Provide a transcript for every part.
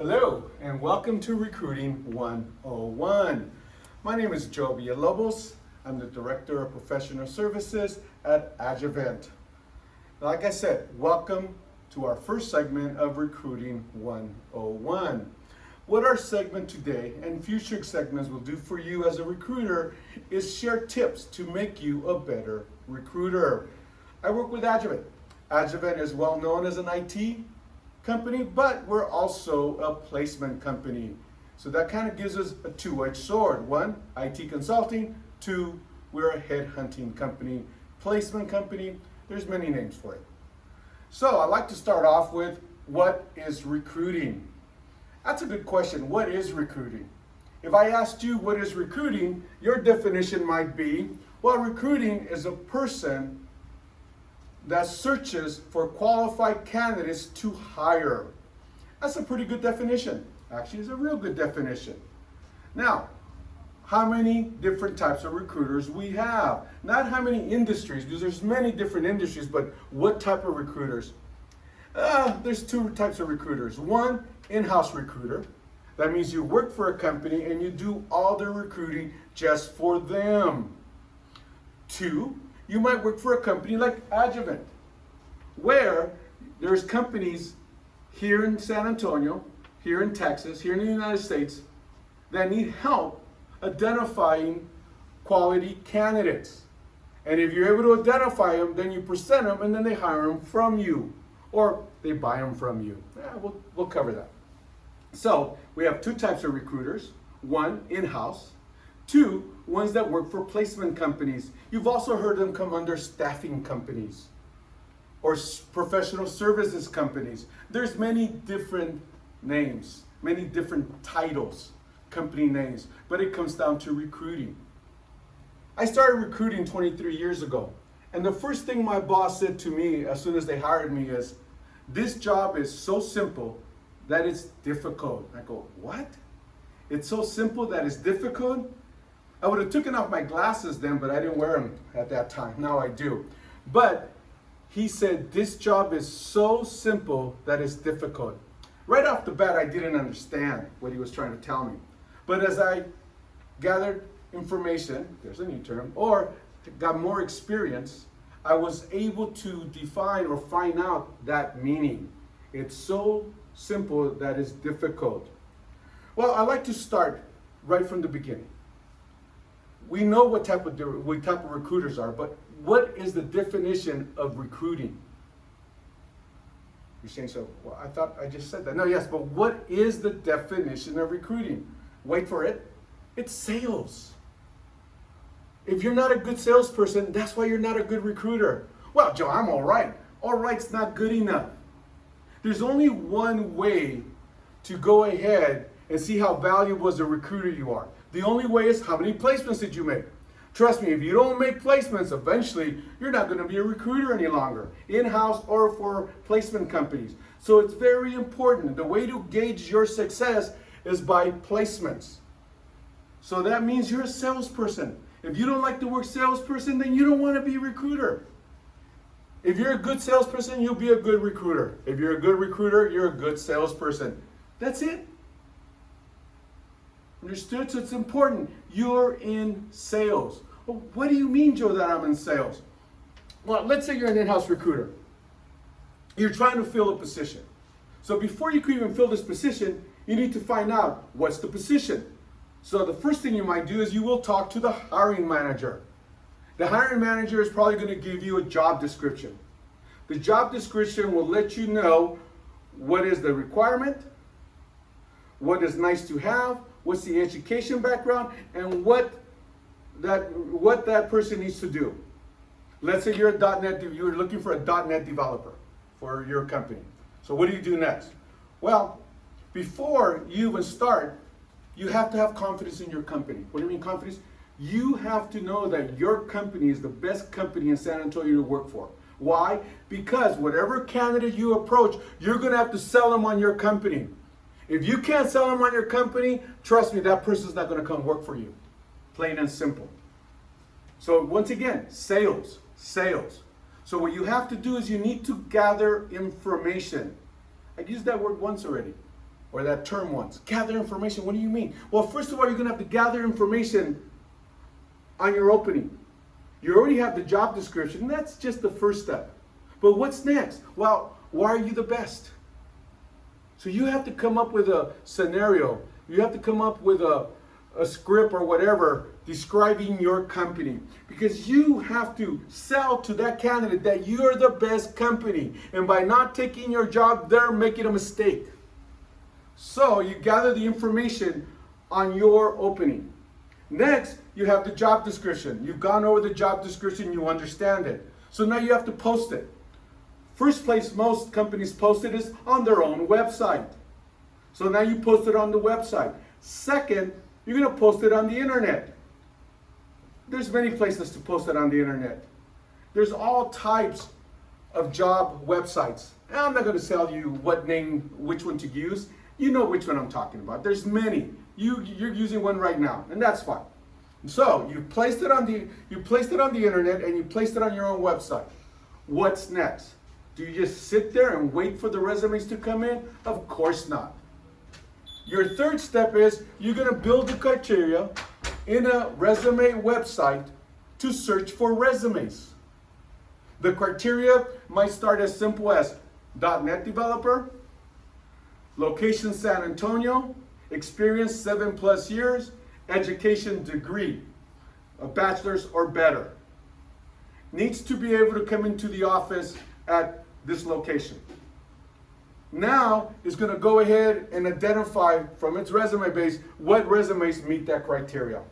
Hello, and welcome to Recruiting 101. My name is Joe Villalobos. I'm the Director of Professional Services at Adjuvant. Like I said, welcome to our first segment of Recruiting 101. What our segment today and future segments will do for you as a recruiter is share tips to make you a better recruiter. I work with Adjuvant. Adjuvant is well known as an IT company, but we're also a placement company. So that kind of gives us a two-edged sword. One, IT consulting. Two, we're a headhunting company, placement company. There's many names for it. So I'd like to start off with, what is recruiting? That's a good question. What is recruiting? If I asked you what is recruiting, your definition might be, well, recruiting is a person that searches for qualified candidates to hire. That's a pretty good definition. Actually, it's a real good definition. Now, how many different types of recruiters we have? Not how many industries, because there's many different industries, but what type of recruiters? There's two types of recruiters. One, in-house recruiter. That means you work for a company and you do all the recruiting just for them. Two, you might work for a company like Adjuvant, where there's companies here in San Antonio, here in Texas, here in the United States, that need help identifying quality candidates. And if you're able to identify them, then you present them and then they hire them from you, or they buy them from you. We'll cover that. So we have two types of recruiters. One, in-house. Two, ones that work for placement companies. You've also heard them come under staffing companies or professional services companies. There's many different names, many different titles, company names, but it comes down to recruiting. I started recruiting 23 years ago, and the first thing my boss said to me as soon as they hired me is, this job is so simple that it's difficult. I go, what? It's so simple that it's difficult? I would have taken off my glasses then, but I didn't wear them at that time. Now I do. But he said, this job is so simple that it's difficult. Right off the bat, I didn't understand what he was trying to tell me. But as I gathered information, there's a new term, or got more experience, I was able to define or find out that meaning. It's so simple that it's difficult. Well, I like to start right from the beginning. We know what type of recruiters are, but what is the definition of recruiting? You're saying, so, well, I thought I just said that. No, yes, but what is the definition of recruiting? Wait for it. It's sales. If you're not a good salesperson, that's why you're not a good recruiter. Well, Joe, I'm all right. All right's not good enough. There's only one way to go ahead and see how valuable as a recruiter you are. The only way is, how many placements did you make? Trust me, if you don't make placements, eventually you're not going to be a recruiter any longer, in-house or for placement companies. So it's very important. The way to gauge your success is by placements. So that means you're a salesperson. If you don't like the word salesperson, then you don't want to be a recruiter. If you're a good salesperson, you'll be a good recruiter. If you're a good recruiter, you're a good salesperson. That's it. Understood? So it's important. You're in sales. Well, what do you mean, Joe, that I'm in sales? Well, let's say you're an in-house recruiter. You're trying to fill a position. So before you can even fill this position, you need to find out what's the position. So the first thing you might do is you will talk to the hiring manager. The hiring manager is probably going to give you a job description. The job description will let you know what is the requirement, what is nice to have, what's the education background, and what that person needs to do. Let's say you're you're looking for a .NET developer for your company. So what do you do next? Well, before you even start, you have to have confidence in your company. What do you mean confidence? You have to know that your company is the best company in San Antonio to work for. Why? Because whatever candidate you approach, you're going to have to sell them on your company. If you can't sell them on your company, trust me, that person's not going to come work for you. Plain and simple. So once again, sales. So what you have to do is you need to gather information. I used that word once already. or that term once. Gather information. What do you mean? Well, first of all, you're going to have to gather information on your opening. You already have the job description. That's just the first step. But what's next? Well, why are you the best? So you have to come up with a scenario. You have to come up with a script or whatever describing your company, because you have to sell to that candidate that you're the best company, and by not taking your job, they're making a mistake. So you gather the information on your opening. Next, you have the job description. You've gone over the job description, you understand it. So now you have to post it. First place most companies post it is on their own website. So now you post it on the website. Second, you're going to post it on the internet. There's many places to post it on the internet. There's all types of job websites. And I'm not going to tell you which one to use. You know which one I'm talking about. There's many. You're using one right now, and that's fine. So you placed it on the internet, and you placed it on your own website. What's next? Do you just sit there and wait for the resumes to come in? Of course not. Your third step is you're going to build the criteria in a resume website to search for resumes. The criteria might start as simple as .NET developer, location San Antonio, experience 7+ years, education degree, a bachelor's or better. Needs to be able to come into the office at this location. Now it's going to go ahead and identify from its resume base what resumes meet that criteria.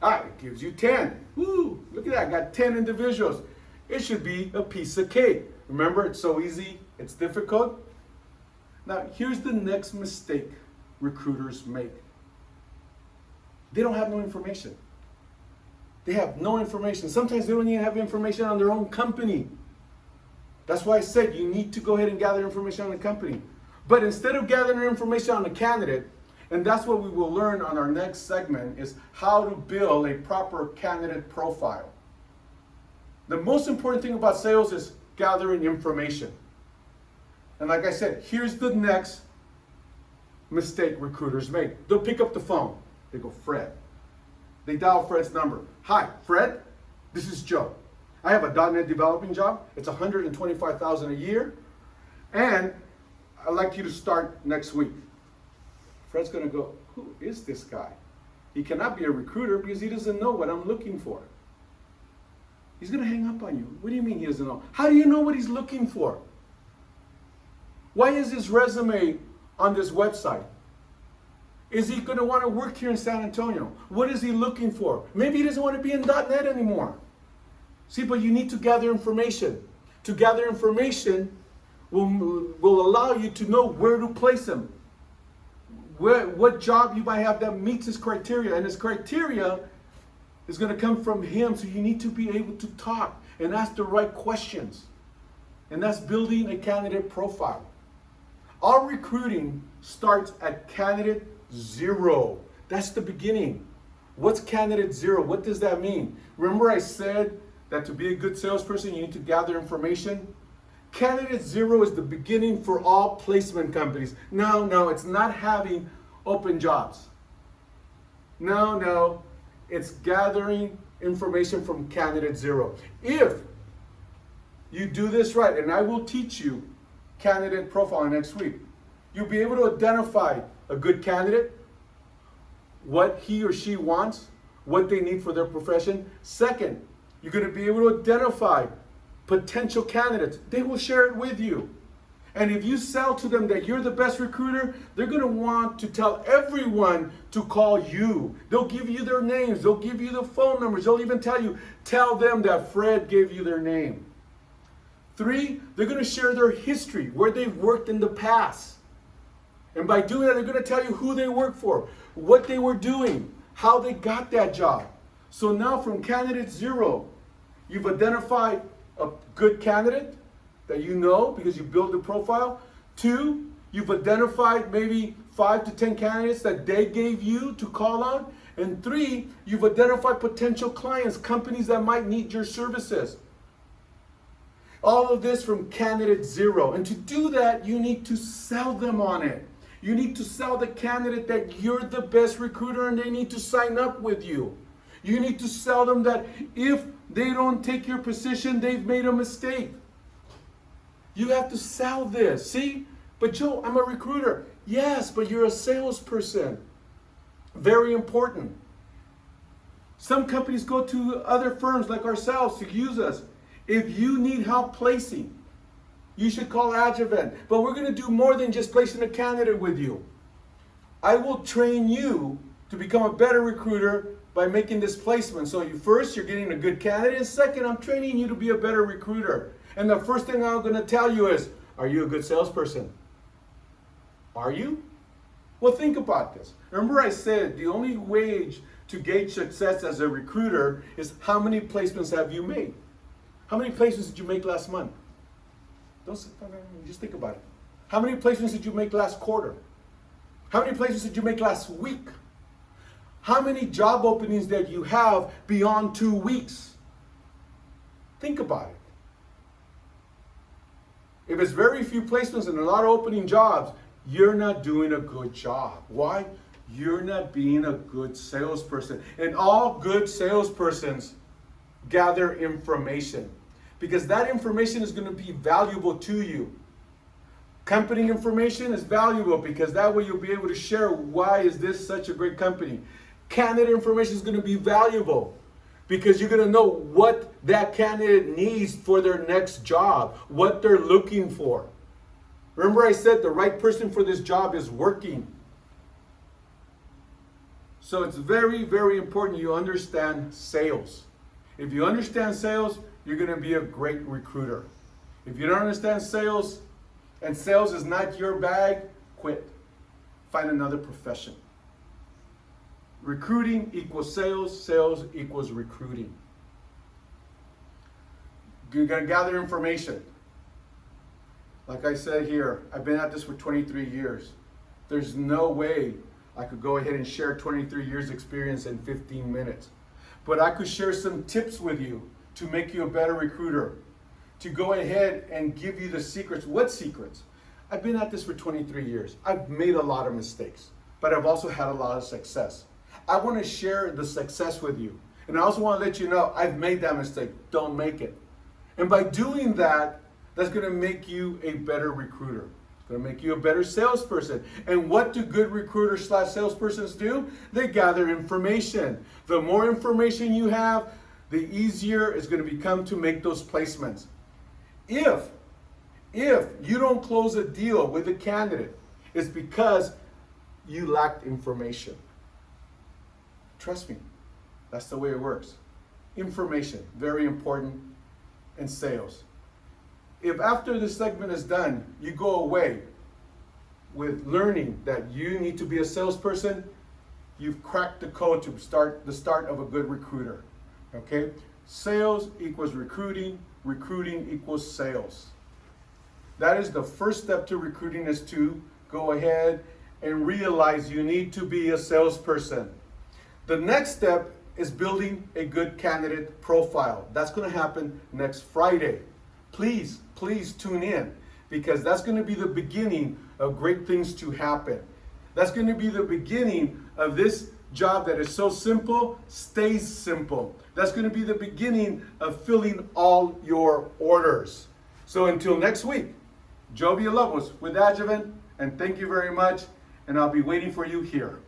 It gives you 10. Woo, look at that, I got 10 individuals. It should be a piece of cake. Remember, it's so easy, it's difficult. Now, here's the next mistake recruiters make. They don't have no information. They have no information. Sometimes they don't even have information on their own company. That's why I said you need to go ahead and gather information on the company. But instead of gathering information on the candidate, and that's what we will learn on our next segment, is how to build a proper candidate profile. The most important thing about sales is gathering information. And like I said, here's the next mistake recruiters make. They'll pick up the phone. They go, Fred. They dial Fred's number. Hi, Fred, this is Joe. I have a .NET developing job. It's $125,000 a year. And I'd like you to start next week. Fred's going to go, who is this guy? He cannot be a recruiter because he doesn't know what I'm looking for. He's going to hang up on you. What do you mean he doesn't know? How do you know what he's looking for? Why is his resume on this website? Is he going to want to work here in San Antonio? What is he looking for? Maybe he doesn't want to be in .NET anymore. See, but you need to gather information. To gather information will allow you to know where to place him. What job you might have that meets his criteria. And his criteria is going to come from him. So you need to be able to talk and ask the right questions. And that's building a candidate profile. Our recruiting starts at candidate 0. That's the beginning. What's candidate 0? What does that mean? Remember I said that to be a good salesperson, you need to gather information? Candidate 0 is the beginning for all placement companies. No, it's not having open jobs. No, it's gathering information from candidate 0. If you do this right, and I will teach you candidate profiling next week, you'll be able to identify a good candidate, what he or she wants, what they need for their profession. Second, you're going to be able to identify potential candidates. They will share it with you. And if you sell to them that you're the best recruiter, they're going to want to tell everyone to call you. They'll give you their names. They'll give you the phone numbers. They'll even tell them that Fred gave you their name. 3, they're going to share their history, where they've worked in the past. And by doing that, they're going to tell you who they work for, what they were doing, how they got that job. So now from candidate 0, you've identified a good candidate that you know because you built the profile. 2, you've identified maybe 5 to 10 candidates that they gave you to call on. And 3, you've identified potential clients, companies that might need your services. All of this from candidate 0. And to do that, you need to sell them on it. You need to sell the candidate that you're the best recruiter and they need to sign up with you. You need to sell them that if they don't take your position, they've made a mistake. You have to sell this. See? But Joe, I'm a recruiter. Yes, but you're a salesperson. Very important. Some companies go to other firms like ourselves to use us. If you need help placing, you should call Adjuvant. But we're going to do more than just placing a candidate with you. I will train you to become a better recruiter by making this placement. So you're getting a good candidate. And second, I'm training you to be a better recruiter. And the first thing I'm going to tell you is, are you a good salesperson? Are you? Well, think about this. Remember I said the only wage to gauge success as a recruiter is how many placements have you made? How many placements did you make last month? Just think about it. How many placements did you make last quarter? How many placements did you make last week? How many job openings that you have beyond 2 weeks? Think about it. If it's very few placements and a lot of opening jobs, you're not doing a good job. Why? You're not being a good salesperson. And all good salespersons gather information because that information is going to be valuable to you. Company information is valuable because that way you'll be able to share why is this such a great company. Candidate information is going to be valuable because you're going to know what that candidate needs for their next job, what they're looking for. Remember I said the right person for this job is working. So it's very, very important you understand sales. If you understand sales, you're going to be a great recruiter. If you don't understand sales, and sales is not your bag, quit. Find another profession. Recruiting equals sales, sales equals recruiting. You're going to gather information. Like I said here, I've been at this for 23 years. There's no way I could go ahead and share 23 years experience in 15 minutes. But I could share some tips with you to make you a better recruiter, to go ahead and give you the secrets. What secrets? I've been at this for 23 years. I've made a lot of mistakes, but I've also had a lot of success. I want to share the success with you. And I also want to let you know I've made that mistake. Don't make it. And by doing that, that's going to make you a better recruiter. It's going to make you a better salesperson. And what do good recruiters / salespersons do? They gather information. The more information you have, the easier it's going to become to make those placements. If you don't close a deal with a candidate, it's because you lacked information. Trust me, that's the way it works. Information, very important in sales. If after this segment is done, you go away with learning that you need to be a salesperson, you've cracked the code to start the start of a good recruiter. Okay? Sales equals recruiting, recruiting equals sales. That is the first step to recruiting, is to go ahead and realize you need to be a salesperson. The next step is building a good candidate profile. That's going to happen next Friday. Please tune in, because that's going to be the beginning of great things to happen. That's going to be the beginning of this job that is so simple, stays simple. That's going to be the beginning of filling all your orders. So until next week, Joe Villalobos with Adjuvant, and thank you very much, and I'll be waiting for you here.